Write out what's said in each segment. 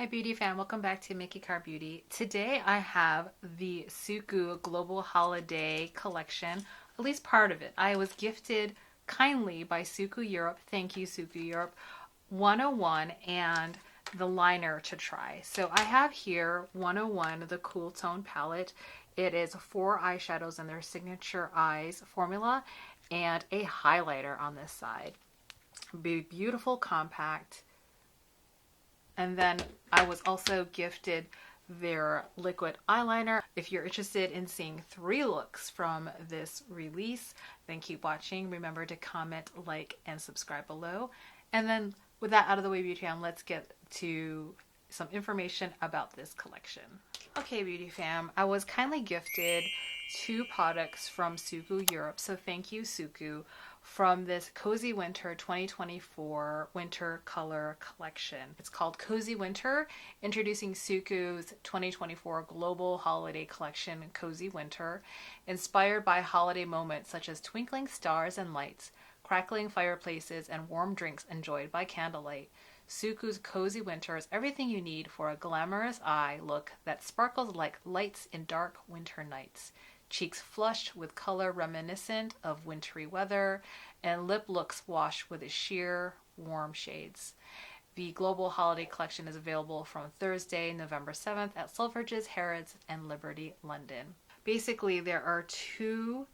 Hi beauty fan, welcome back to MikiCarrBeauty. Today I have the SUQQU Global Holiday Collection, at least part of it. I was gifted kindly by SUQQU Europe, thank you SUQQU Europe, 101 and the liner to try. So I have here 101, the Cool Tone palette. It is 4 eyeshadows in their signature eyes formula and a highlighter on this side. Beautiful compact. And then I was also gifted their liquid eyeliner. If you're interested in seeing 3 looks from this release, then keep watching. Remember to comment, like, and subscribe below. And then with that out of the way, beauty fam, let's get to some information about this collection. Okay, beauty fam, I was kindly gifted 2 products from SUQQU Europe, so thank you SUQQU, from this Cozy Winter 2024 Winter Color Collection. It's called Cozy Winter, introducing SUQQU's 2024 Global Holiday Collection Cozy Winter, inspired by holiday moments such as twinkling stars and lights, crackling fireplaces, and warm drinks enjoyed by candlelight. SUQQU's Cozy Winter is everything you need for a glamorous eye look that sparkles like lights in dark winter nights. Cheeks flushed with color reminiscent of wintry weather, and lip looks washed with sheer, warm shades. The Global Holiday Collection is available from Thursday, November 7th at Selfridges, Harrods, and Liberty, London. Basically, there are 2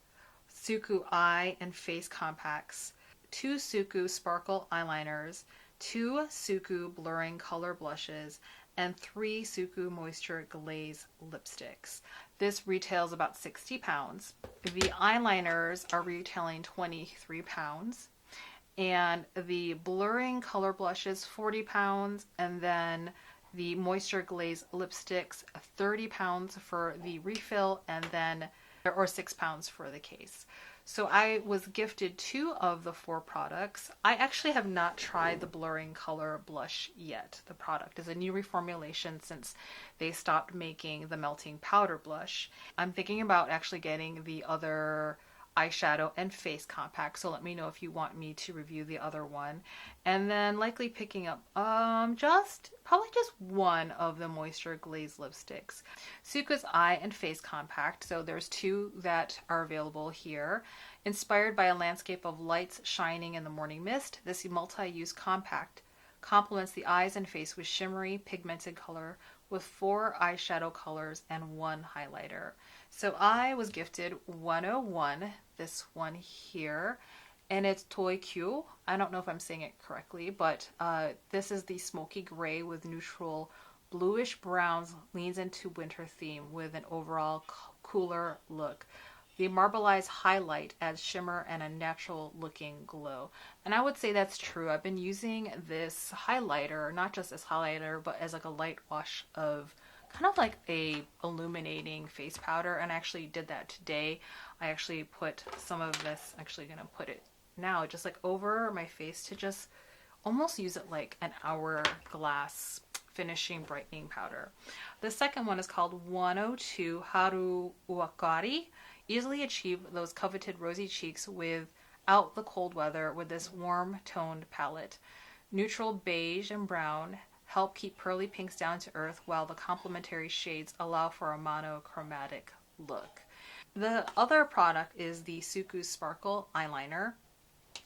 SUQQU Eye and Face Compacts, 2 SUQQU Sparkle Eyeliners, 2 SUQQU Blurring Color Blushes, and 3 SUQQU Moisture Glaze Lipsticks. This retails about £60. The eyeliners are retailing £23, and the blurring color blushes £40, and then the moisture glaze lipsticks £30 for the refill, and then or £6 for the case. So I was gifted 2 of the 4 products. I actually have not tried the blurring color blush yet. The product is a new reformulation since they stopped making the melting powder blush. I'm thinking about actually getting the other eyeshadow and face compact, so let me know if you want me to review the other one, and then likely picking up probably just 1 of the moisture glaze lipsticks. SUQQU's Eye and Face Compact, so there's 2 that are available here. Inspired by a landscape of lights shining in the morning mist, this multi-use compact complements the eyes and face with shimmery pigmented color with 4 eyeshadow colors and 1 highlighter. So I was gifted 101, this one here, and it's SUQQU. I don't know if I'm saying it correctly, but this is the smoky gray with neutral bluish browns, leans into winter theme with an overall cooler look. The marbleized highlight adds shimmer and a natural looking glow. And I would say that's true. I've been using this highlighter, not just as highlighter, but as like a light wash of kind of like a illuminating face powder, and I actually did that today. I actually put some of this, actually gonna put it now just like over my face to just almost use it like an hourglass finishing brightening powder. The second one is called 102 Haru Wakari. Easily achieve those coveted rosy cheeks without the cold weather with this warm toned palette. Neutral beige and brown help keep pearly pinks down to earth, while the complementary shades allow for a monochromatic look. The other product is the SUQQU Sparkle Eyeliner,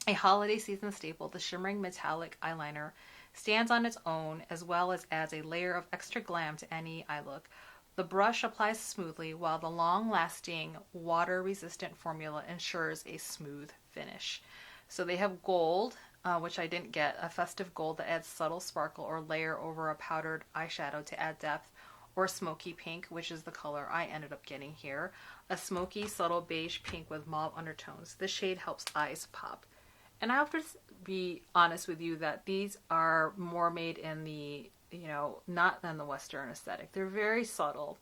a holiday season staple. The shimmering metallic eyeliner stands on its own as well as adds a layer of extra glam to any eye look. The brush applies smoothly, while the long-lasting, water-resistant formula ensures a smooth finish. So they have gold, which I didn't get, a festive gold that adds subtle sparkle or layer over a powdered eyeshadow to add depth, or smoky pink, which is the color I ended up getting here. A smoky, subtle beige pink with mauve undertones. This shade helps eyes pop. And I have to be honest with you that these are more made in the not than the Western aesthetic. They're very subtle.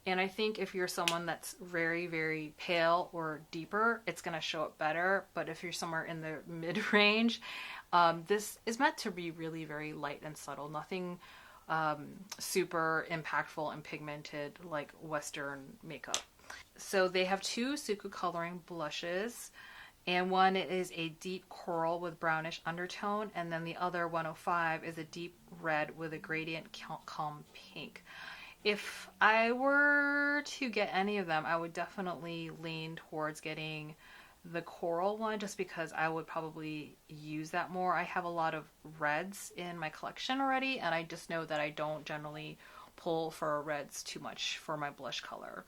And I think if you're someone that's very, very pale or deeper, it's going to show up better. But if you're somewhere in the mid-range, this is meant to be really very light and subtle. Nothing super impactful and pigmented like Western makeup. So they have 2 SUQQU coloring blushes. And one is a deep coral with brownish undertone, and then the other 105 is a deep red with a gradient calm pink. If I were to get any of them, I would definitely lean towards getting the coral one just because I would probably use that more. I have a lot of reds in my collection already, and I just know that I don't generally pull for reds too much for my blush color.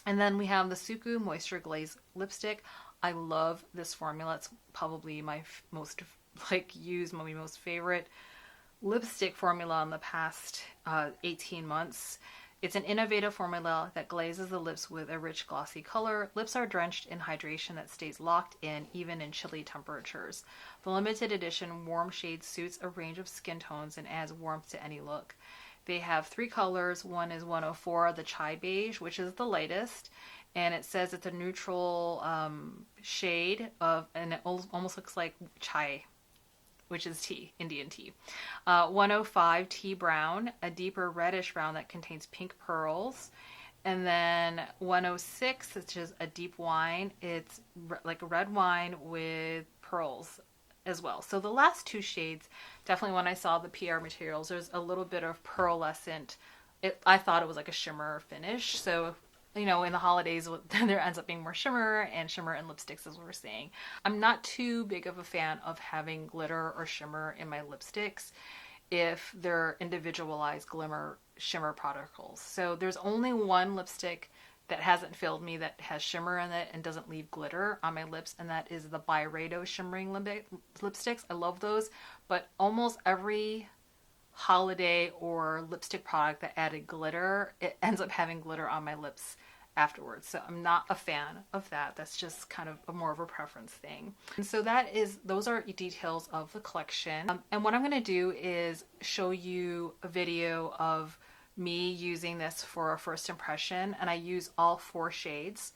And then we have the SUQQU Moisture Glaze Lipstick. I love this formula. It's probably my most my most favorite lipstick formula in the past 18 months. It's an innovative formula that glazes the lips with a rich glossy color. Lips are drenched in hydration that stays locked in even in chilly temperatures. The limited edition warm shade suits a range of skin tones and adds warmth to any look. They have 3 colors. One is 104, the chai beige, which is the lightest, and it says it's a neutral shade of, and it almost looks like chai, which is tea, Indian tea. 105 tea brown, a deeper reddish brown that contains pink pearls. And then 106, which is a deep wine. It's like a red wine with pearls as well. So the last 2 shades, definitely when I saw the PR materials, there's a little bit of pearlescent. I thought it was like a shimmer finish. So you know, in the holidays, there ends up being more shimmer and lipsticks, as we're saying. I'm not too big of a fan of having glitter or shimmer in my lipsticks if they're individualized glimmer shimmer particles. So there's only one lipstick that hasn't failed me that has shimmer in it and doesn't leave glitter on my lips, and that is the Byredo shimmering lipsticks. I love those, but almost every holiday or lipstick product that added glitter, it ends up having glitter on my lips afterwards. So I'm not a fan of that. That's just kind of more of a preference thing. And so those are details of the collection. And what I'm going to do is show you a video of me using this for a first impression, and I use all 4 shades.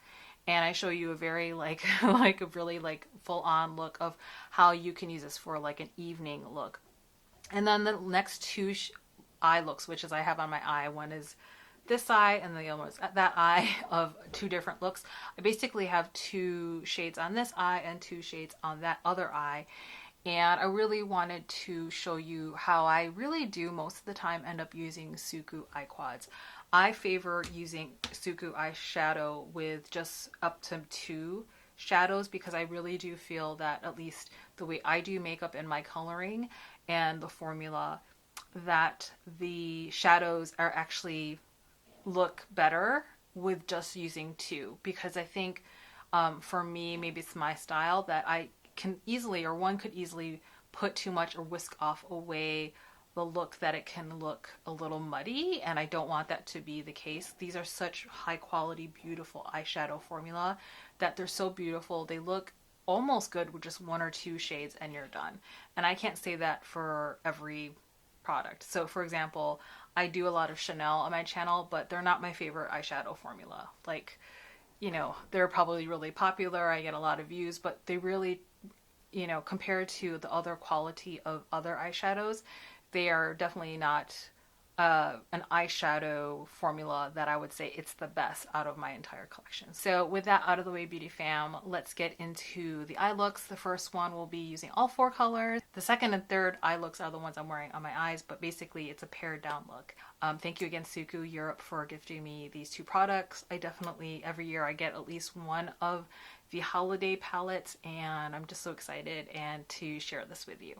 And I show you a very like a really full on look of how you can use this for like an evening look. And then the next 2 eye looks, which is I have on my eye, one is this eye and the other one is that eye, of 2 different looks. I basically have 2 shades on this eye and 2 shades on that other eye. And I really wanted to show you how I really do most of the time end up using SUQQU eye quads. I favor using SUQQU eyeshadow with just up to 2 shadows because I really do feel that, at least the way I do makeup and my coloring and the formula, that the shadows are actually look better with just using 2, because I think for me, maybe it's my style, that I can easily, or one could easily put too much or whisk off away the look, that it can look a little muddy, and I don't want that to be the case. These are such high quality, beautiful eyeshadow formula that they're so beautiful. They look almost good with just 1 or 2 shades and you're done. And I can't say that for every product. So for example, I do a lot of Chanel on my channel, but they're not my favorite eyeshadow formula. Like, you know, they're probably really popular, I get a lot of views, but they really, you know, compared to the other quality of other eyeshadows, they are definitely not an eyeshadow formula that I would say it's the best out of my entire collection. So with that out of the way, beauty fam, let's get into the eye looks. The first one will be using all 4 colors. The second and third eye looks are the ones I'm wearing on my eyes, but basically it's a pared down look. Thank you again, SUQQU Europe, for gifting me these 2 products. I definitely, every year I get at least one of the holiday palettes, and I'm just so excited and to share this with you.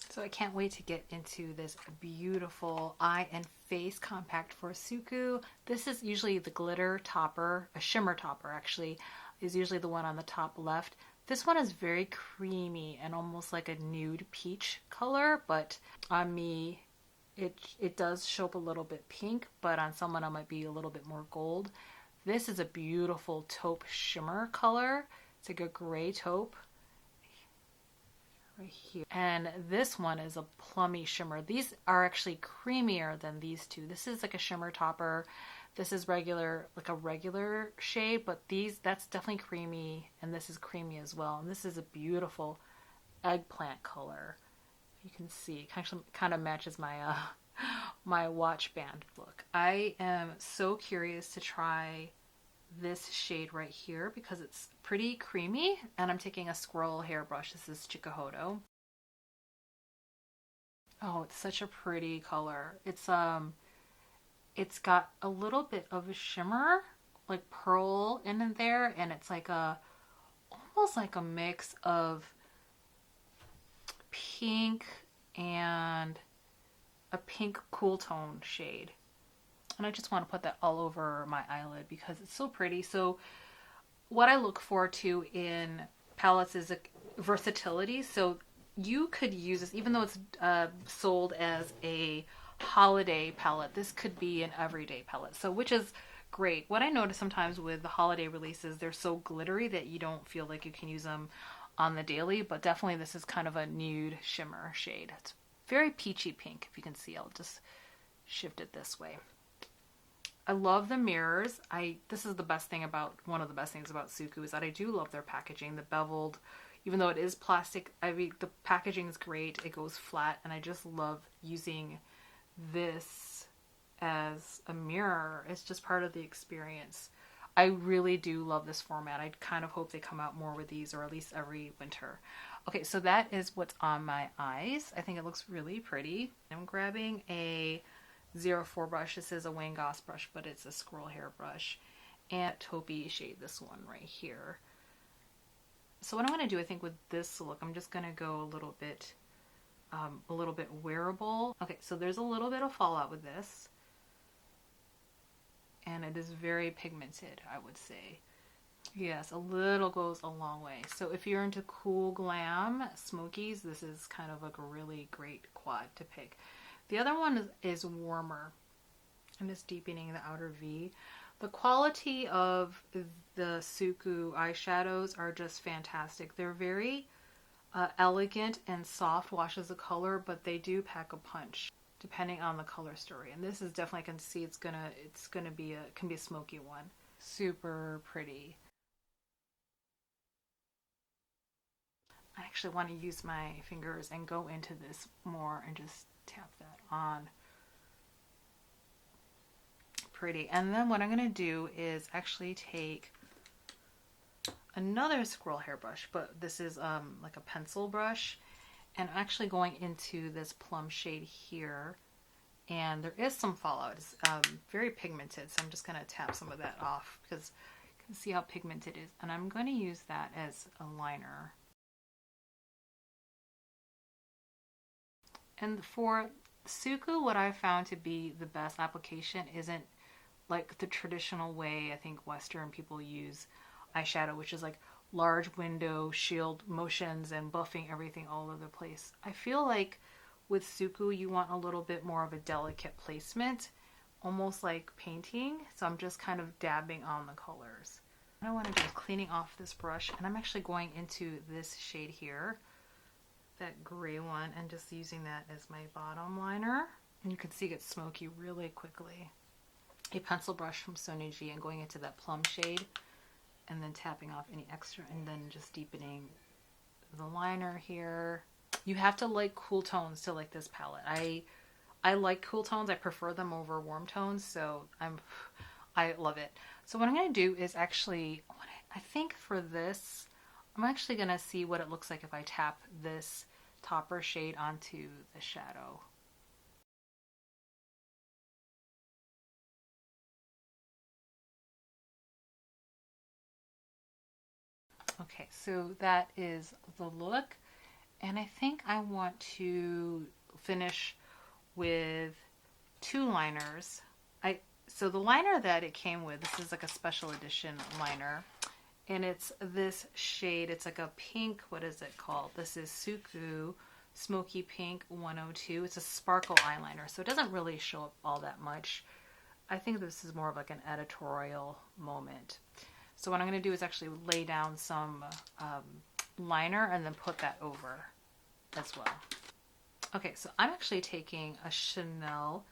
So I can't wait to get into this beautiful eye and face compact for SUQQU. This is usually the glitter topper, a shimmer topper actually, is usually the one on the top left. This one is very creamy and almost like a nude peach color, but on me it does show up a little bit pink, but on someone it might be a little bit more gold. This is a beautiful taupe shimmer color. It's like a gray taupe. Right here. And this one is a plummy shimmer. These are actually creamier than these 2. This is like a shimmer topper. This is regular, like a regular shade, but that's definitely creamy, and this is creamy as well. And this is a beautiful eggplant color. You can see it kind of matches my my watch band look. I am so curious to try this shade right here because it's pretty creamy, and I'm taking a squirrel hairbrush. This is CHICKAHODO. Oh, it's such a pretty color. It's got a little bit of a shimmer, like pearl in there, and it's like a almost like a mix of pink and a pink cool tone shade. And I just want to put that all over my eyelid because it's so pretty. So what I look for too in palettes is a versatility. So you could use this, even though it's sold as a holiday palette, this could be an everyday palette. So which is great. What I notice sometimes with the holiday releases, they're so glittery that you don't feel like you can use them on the daily, but definitely this is kind of a nude shimmer shade. It's very peachy pink. If you can see, I'll just shift it this way. I love the mirrors. This is the best thing about, one of the best things about SUQQU is that I do love their packaging. The beveled, even though it is plastic, I mean, the packaging is great. It goes flat, and I just love using this as a mirror. It's just part of the experience. I really do love this format. I kind of hope they come out more with these, or at least every winter. Okay, so that is what's on my eyes. I think it looks really pretty. I'm grabbing a 04 brush. This is a Wayne Goss brush, but it's a squirrel hair brush. And taupey shade, this one right here. So what I'm going to do, I think, with this look, I'm just going to go a little bit wearable. Okay, so there's a little bit of fallout with this. And it is very pigmented, I would say. Yes, a little goes a long way. So if you're into cool glam smokies, this is kind of like a really great quad to pick. The other one is warmer. I'm just deepening the outer V. The quality of the SUQQU eyeshadows are just fantastic. They're very elegant and soft washes of color, but they do pack a punch depending on the color story. And this is definitely, I can see it's gonna be a smoky one. Super pretty. I actually want to use my fingers and go into this more and just tap that on. Pretty. And then what I'm going to do is actually take another squirrel hair brush, but this is like a pencil brush, and I'm actually going into this plum shade here, and there is some fallout. It's very pigmented, so I'm just going to tap some of that off because you can see how pigmented it is, and I'm going to use that as a liner. And for SUQQU, what I found to be the best application isn't like the traditional way I think Western people use eyeshadow, which is like large window shield motions and buffing everything all over the place. I feel like with SUQQU you want a little bit more of a delicate placement, almost like painting. So I'm just kind of dabbing on the colors. What I want to do is cleaning off this brush, and I'm actually going into this shade here, that gray one, and just using that as my bottom liner. And you can see it gets smoky really quickly. A pencil brush from Sonia G and going into that plum shade, and then tapping off any extra, and then just deepening the liner here. You have to like cool tones to like this palette. I like cool tones. I prefer them over warm tones, so I love it. So what I'm going to do is actually, I think for this, I'm actually going to see what it looks like if I tap this topper shade onto the shadow. Okay, so that is the look, and I think I want to finish with two liners. So the liner that it came with, this is like a special edition liner, and it's this shade. It's like a pink, what is it called? This is SUQQU Smoky Pink 102. It's a sparkle eyeliner, so it doesn't really show up all that much. I think this is more of like an editorial moment. So what I'm going to do is actually lay down some liner and then put that over as well. Okay, so I'm actually taking a Chanel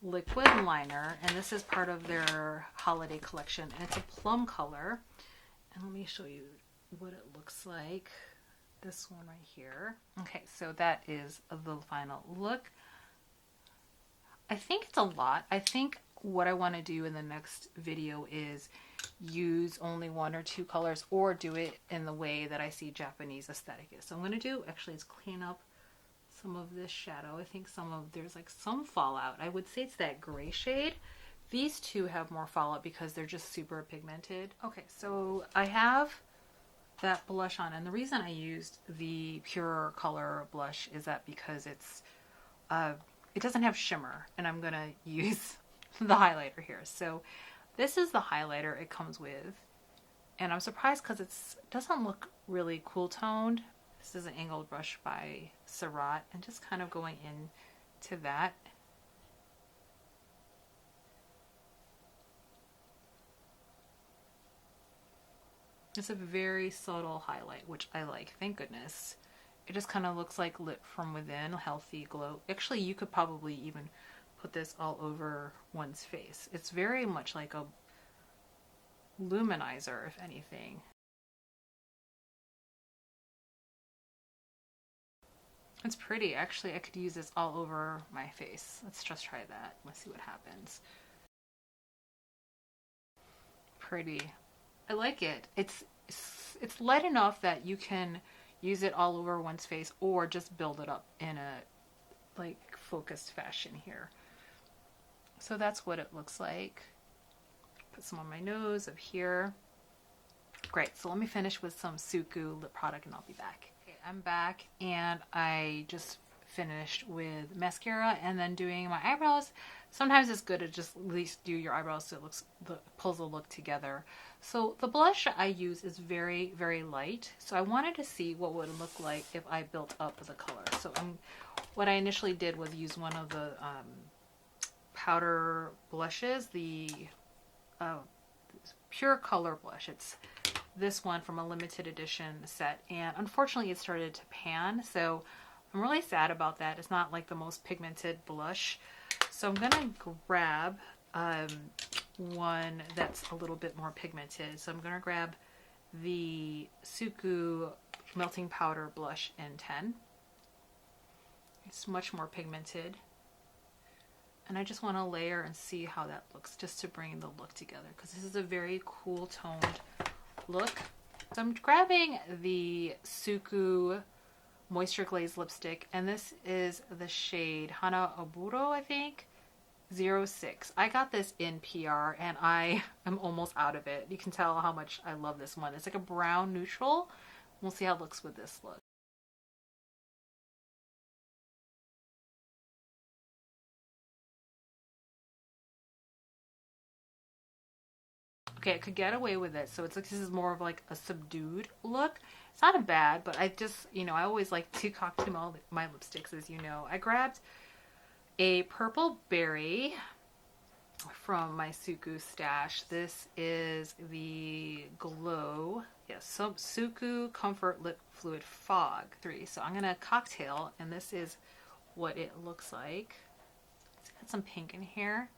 liquid liner, and this is part of their holiday collection, and it's a plum color. And let me show you what it looks like. This one right here. Okay, so that is the final look. I think it's a lot. I think what I want to do in the next video is use only 1 or 2 colors, or do it in the way that I see Japanese aesthetic is. So I'm going to do, actually, let's clean up some of this shadow. I think there's like some fallout. I would say it's that gray shade. These two have more fallout because they're just super pigmented. Okay, so I have that blush on, and the reason I used the Pure Color blush is that because it's it doesn't have shimmer, and I'm gonna use the highlighter here. So this is the highlighter it comes with, and I'm surprised because it doesn't look really cool toned. This is an angled brush by SURRAT, and just kind of going into that. It's a very subtle highlight, which I like, thank goodness. It just kind of looks like lit from within, healthy glow. Actually, you could probably even put this all over one's face. It's very much like a luminizer, if anything. It's pretty. Actually, I could use this all over my face. Let's just try that. Let's see what happens. Pretty. I like it. It's light enough that you can use it all over one's face, or just build it up in a like focused fashion here. So that's what it looks like. Put some on my nose, up here. Great. So let me finish with some SUQQU lip product, and I'll be back. Okay, I'm back, and I just finished with mascara and then doing my eyebrows. Sometimes it's good to just at least do your eyebrows so it pulls the look together. So the blush I use is very, very light. So I wanted to see what would look like if I built up the color. So what I initially did was use one of the powder blushes, the Pure Color blush. It's this one from a limited edition set, and unfortunately it started to pan, so I'm really sad about that. It's not like the most pigmented blush. So I'm gonna grab one that's a little bit more pigmented. So I'm gonna grab the SUQQU Melting Powder Blush in 10. It's much more pigmented. And I just want to layer and see how that looks, just to bring the look together, because this is a very cool toned look. So I'm grabbing the SUQQU Moisture Glaze lipstick, and this is the shade Hana Oburo, I think, 06. I got this in PR, and I am almost out of it. You can tell how much I love this one. It's like a brown neutral. We'll see how it looks with this look. Okay, I could get away with it. So it's like, this is more of like a subdued look. It's not a bad, but I just, I always like to cocktail my lipsticks, as you know. I grabbed a purple berry from my SUQQU stash. This is the Glow, yes, so SUQQU Comfort Lip Fluid Fog 3. So I'm gonna cocktail, and this is what it looks like. It's got some pink in here.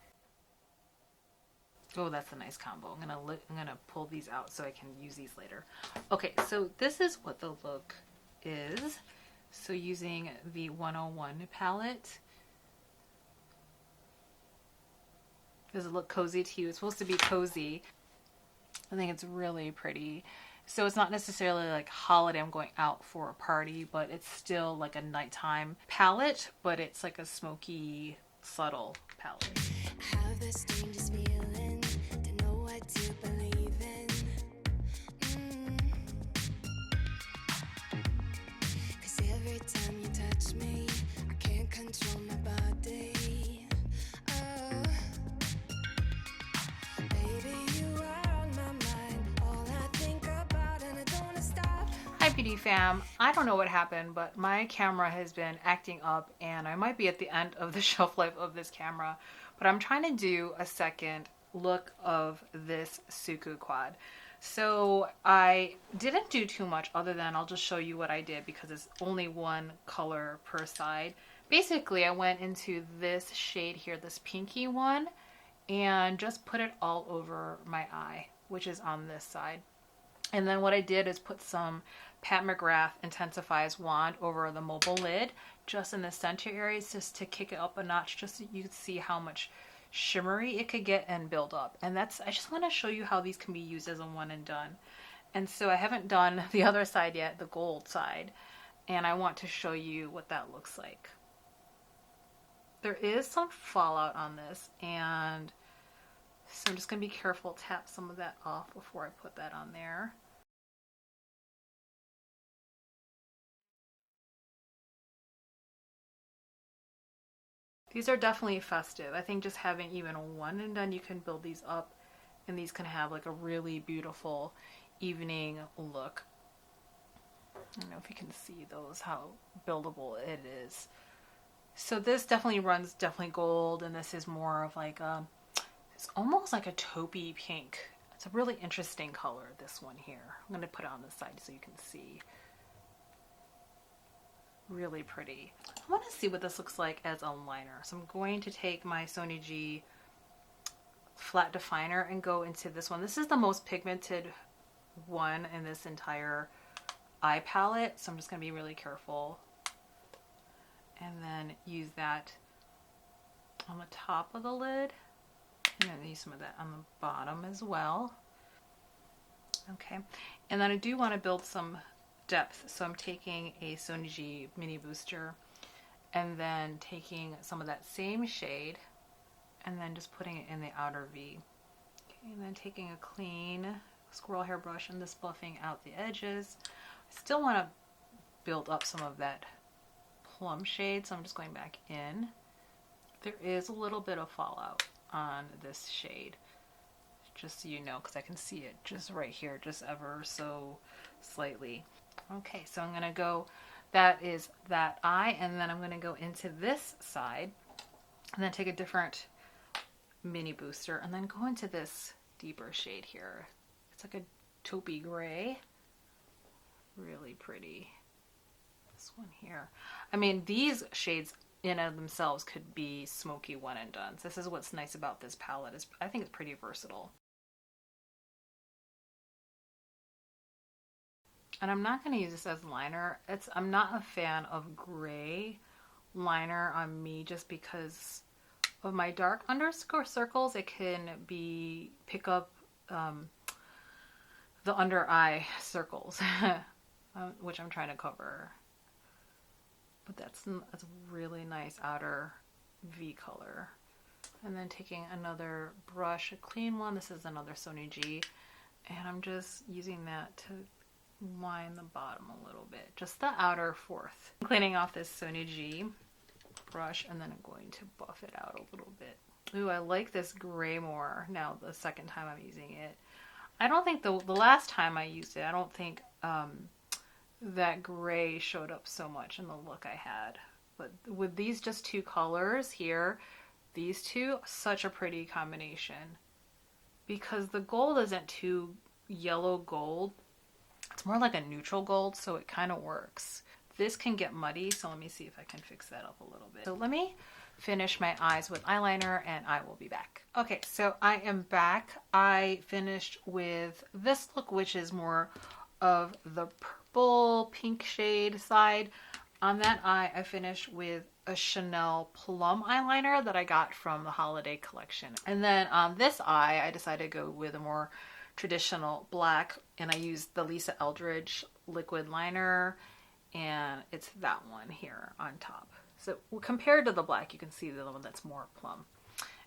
Oh, that's a nice combo. I'm gonna pull these out so I can use these later. Okay, so this is what the look is. So using the 101 palette. Does it look cozy to you? It's supposed to be cozy. I think it's really pretty. So it's not necessarily like holiday, I'm going out for a party, but it's still like a nighttime palette, but it's like a smoky, subtle palette. I have the strangest feeling to know what to believe in. 'Cause every time you touch me, I can't control my body. Oh, baby, you are on my mind. All I think about, and I don't wanna stop. Hi beauty fam. I don't know what happened, but my camera has been acting up, and I might be at the end of the shelf life of this camera. But I'm trying to do a second look of this SUQQU quad. So I didn't do too much other than I'll just show you what I did, because it's only one color per side. Basically, I went into this shade here, this pinky one, and just put it all over my eye, which is on this side. And then what I did is put some Pat McGrath Intensifies Wand over the mobile lid, just in the center areas, just to kick it up a notch, just so you can see how much shimmery it could get and build up. And that's, I just want to show you how these can be used as a one and done. And so I haven't done the other side yet, the gold side, and I want to show you what that looks like. There is some fallout on this, and so I'm just going to be careful, tap some of that off before I put that on there. These are definitely festive. I think just having even a one and done, you can build these up, and these can have like a really beautiful evening look. I don't know if you can see those, how buildable it is. So this definitely runs gold, and this is more of like a, it's almost like a taupey pink. It's a really interesting color, this one here. I'm going to put it on the side so you can see. Really pretty. I want to see what this looks like as a liner. So I'm going to take my Sony G flat definer and go into this one. This is the most pigmented one in this entire eye palette, so I'm just going to be really careful. And then use that on the top of the lid. And then use some of that on the bottom as well. Okay. And then I do want to build some depth, so I'm taking a Sony G mini booster and then taking some of that same shade and then just putting it in the outer V. Okay, and then taking a clean squirrel hair brush and just buffing out the edges. I still want to build up some of that plum shade, so I'm just going back in. There is a little bit of fallout on this shade, just so you know, because I can see it just right here, just ever so slightly. Okay, so I'm going to go, that is that eye, and then I'm going to go into this side and then take a different mini booster and then go into this deeper shade here. It's like a taupey gray. Really pretty. This one here. I mean, these shades in and of themselves could be smoky one and done. This is what's nice about this palette, is I think it's pretty versatile. And I'm not going to use this as liner. I'm not a fan of gray liner on me, just because of my dark underscore circles. It can pick up the under eye circles, which I'm trying to cover. But that's a really nice outer V color. And then taking another brush, a clean one. This is another Sony G, and I'm just using that to line the bottom a little bit, just the outer fourth. Cleaning off this Sony G brush, and then I'm going to buff it out a little bit. Ooh, I like this gray more now the second time I'm using it. I don't think the last time I used it, I don't think that gray showed up so much in the look I had. But with these just two colors here, these two, such a pretty combination. Because the gold isn't too yellow gold. It's more like a neutral gold, so it kind of works. This can get muddy, so let me see if I can fix that up a little bit. So let me finish my eyes with eyeliner and I will be back. Okay, so I am back. I finished with this look, which is more of the purple pink shade side. On that eye, I finished with a Chanel Plum eyeliner that I got from the holiday collection. And then on this eye, I decided to go with a more traditional black, and I used the Lisa Eldridge liquid liner, and it's that one here on top. So compared to the black, you can see the one that's more plum.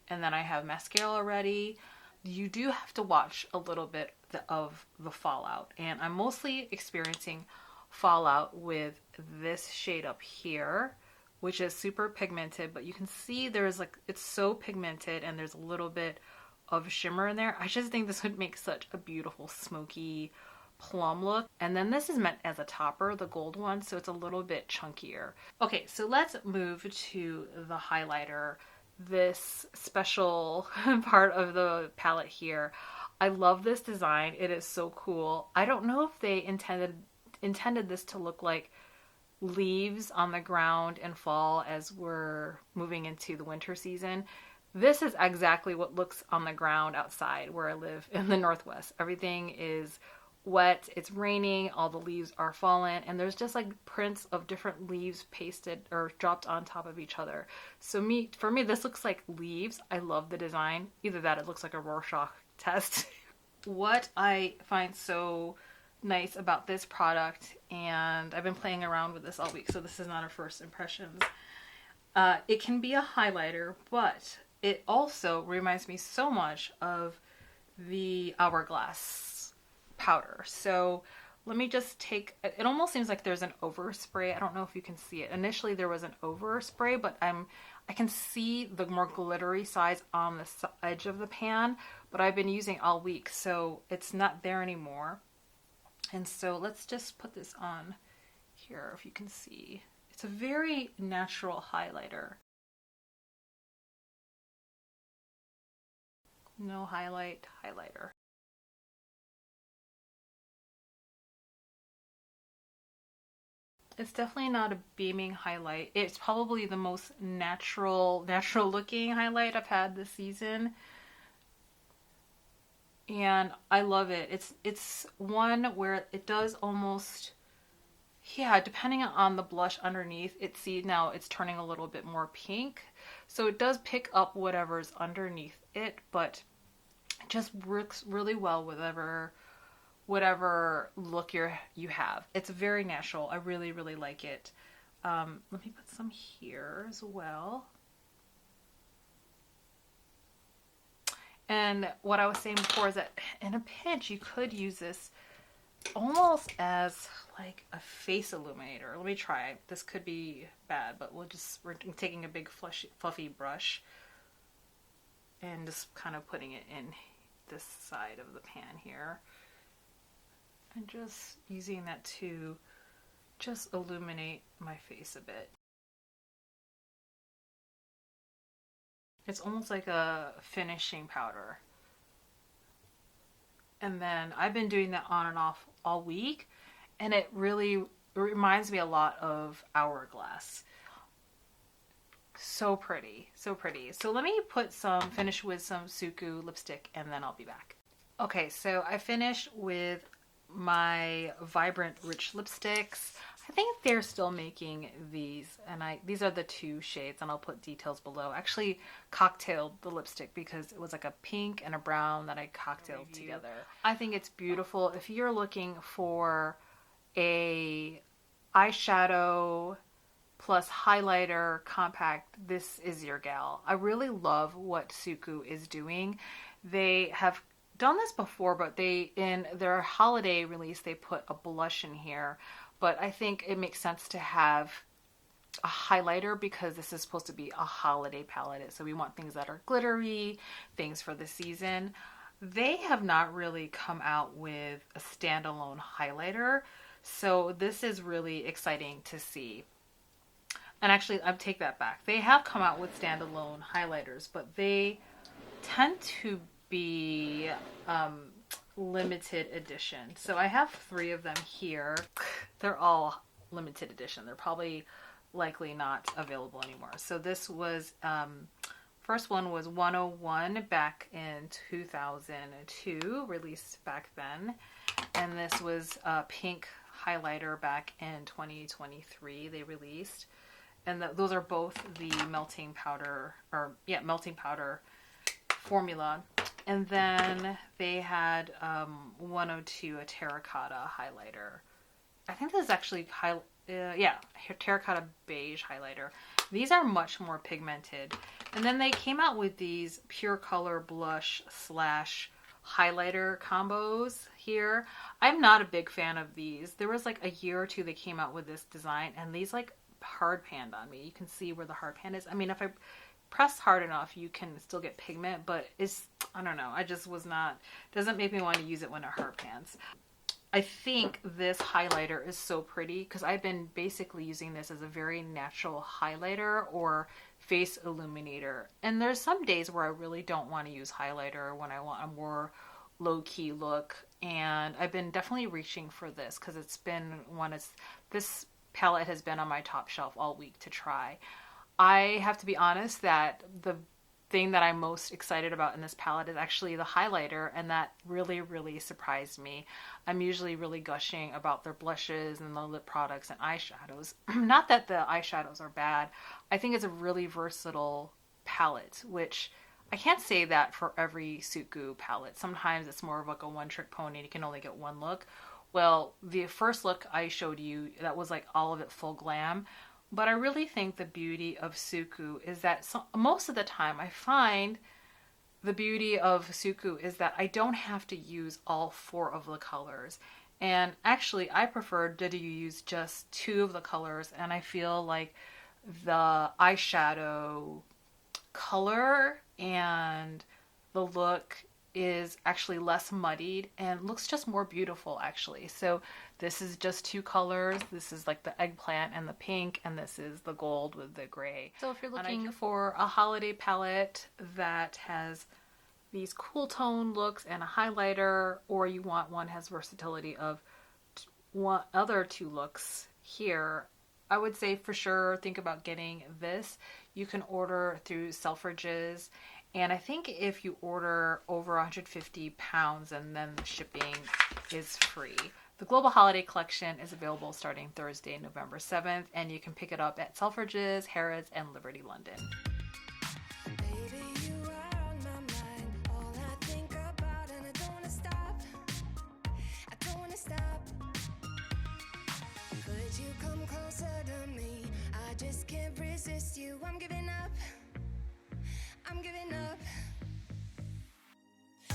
And then I have mascara ready. You do have to watch a little bit of the fallout, and I'm mostly experiencing fallout with this shade up here, which is super pigmented, but you can see there's like, it's so pigmented and there's a little bit of shimmer in there. I just think this would make such a beautiful smoky plum look. And then this is meant as a topper, the gold one, so it's a little bit chunkier. Okay, so let's move to the highlighter, this special part of the palette here. I love this design. It is so cool. I don't know if they intended this to look like leaves on the ground in fall as we're moving into the winter season. This is exactly what looks on the ground outside where I live in the Northwest. Everything is wet, it's raining, all the leaves are fallen, and there's just like prints of different leaves pasted or dropped on top of each other. So for me, this looks like leaves. I love the design. Either that, it looks like a Rorschach test. What I find so nice about this product, and I've been playing around with this all week, so this is not a first impressions. It can be a highlighter, but it also reminds me so much of the Hourglass powder. So let me just take, it almost seems like there's an overspray. I don't know if you can see it. Initially there was an overspray, but I can see the more glittery sides on the edge of the pan, but I've been using all week, so it's not there anymore. And so let's just put this on here if you can see. It's a very natural highlighter. No highlighter. It's definitely not a beaming highlight. It's probably the most natural looking highlight I've had this season. And I love it. It's one where it does almost, yeah, depending on the blush underneath, now it's turning a little bit more pink. So it does pick up whatever's underneath it, but it just works really well with whatever look you have. It's very natural. I really, really like it. Let me put some here as well. And what I was saying before is that in a pinch, you could use this almost as like a face illuminator. Let me try. This could be bad, but we're taking a big fluffy brush and just kind of putting it in this side of the pan here. And just using that to just illuminate my face a bit. It's almost like a finishing powder. And then I've been doing that on and off all week, and it really reminds me a lot of Hourglass. So pretty, so pretty. So let me finish with some SUQQU lipstick, and then I'll be back. Okay, so I finished with my Vibrant Rich lipsticks. I think they're still making these, and these are the 2 shades, and I'll put details below. I actually cocktailed the lipstick because it was like a pink and a brown that I cocktailed together. I think it's beautiful. If you're looking for a eyeshadow plus highlighter compact, this is your gal. I really love what SUQQU is doing. They have done this before, but in their holiday release, they put a blush in here. But I think it makes sense to have a highlighter because this is supposed to be a holiday palette. So we want things that are glittery, things for the season. They have not really come out with a standalone highlighter. So this is really exciting to see. And actually, I take that back. They have come out with standalone highlighters, but they tend to be limited edition. So I have 3 of them here. They're all limited edition. They're probably likely not available anymore. So this was first one was 101 back in 2002, released back then, and this was a pink highlighter back in 2023 they released, and those are both the melting powder formula. And then they had 102, a terracotta highlighter. I think this is actually terracotta beige highlighter. These are much more pigmented. And then they came out with these pure color blush / highlighter combos here. I'm not a big fan of these. There was like a year or 2 they came out with this design, and these like hard panned on me. You can see where the hard pan is. I mean, if I press hard enough, you can still get pigment, but I don't know. I just doesn't make me want to use it when it hard pans. I think this highlighter is so pretty because I've been basically using this as a very natural highlighter or face illuminator. And there's some days where I really don't want to use highlighter when I want a more low-key look. And I've been definitely reaching for this because this palette has been on my top shelf all week to try. I have to be honest that the thing that I'm most excited about in this palette is actually the highlighter, and that really surprised me. I'm usually really gushing about their blushes and the lip products and eyeshadows. Not that the eyeshadows are bad. I think it's a really versatile palette, which I can't say that for every SUQQU palette. Sometimes it's more of like a one-trick pony and you can only get one look. Well, the first look I showed you, that was like all of it full glam. But I really think the beauty of SUQQU is that most of the time I find the beauty of SUQQU is that I don't have to use all 4 of the colors. And actually I prefer that you use just 2 of the colors, and I feel like the eyeshadow color and the look is actually less muddied and looks just more beautiful actually. So this is just 2 colors. This is like the eggplant and the pink, and this is the gold with the gray. So if you're looking for a holiday palette that has these cool tone looks and a highlighter, or you want one has versatility of one other 2 looks here, I would say for sure think about getting this. You can order through Selfridges, and I think if you order over 150 pounds, and then the shipping is free. The Global Holiday Collection is available starting Thursday, November 7th, and you can pick it up at Selfridges, Harrods, and Liberty London. Baby, you are on my mind. All I think about, and I don't wanna stop. I don't wanna stop. Could you come closer to me? I just can't resist you. I'm giving up. I'm giving up. I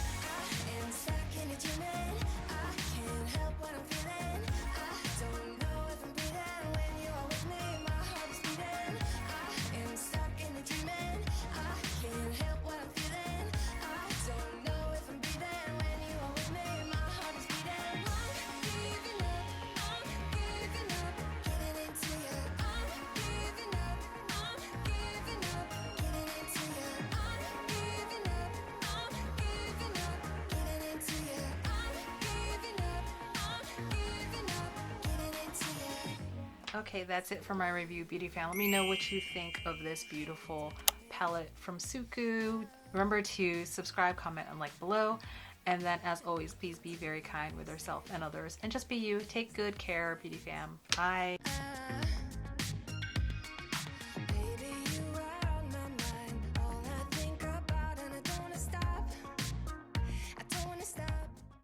am stuck in a dreaming. I can't help what I'm feeling. I don't know if I'm breathing when you are with me. My heart is beating. I am stuck in a dreaming. I can't help what I'm feeling. I don't know if I'm breathing when you are with me. My heart is beating. I'm giving up. I'm giving up. Getting into you. I'm giving up. I'm giving up. Getting into you. I'm giving up. I'm giving up. Getting into you. I'm giving up. I'm giving up. Getting into you. Okay, that's it for my review, beauty fan. Let me know what you think of this beautiful palette from SUQQU. Remember to subscribe, comment, and like below. And then, as always, please be very kind with yourself and others. And just be you. Take good care, beauty fam. Bye.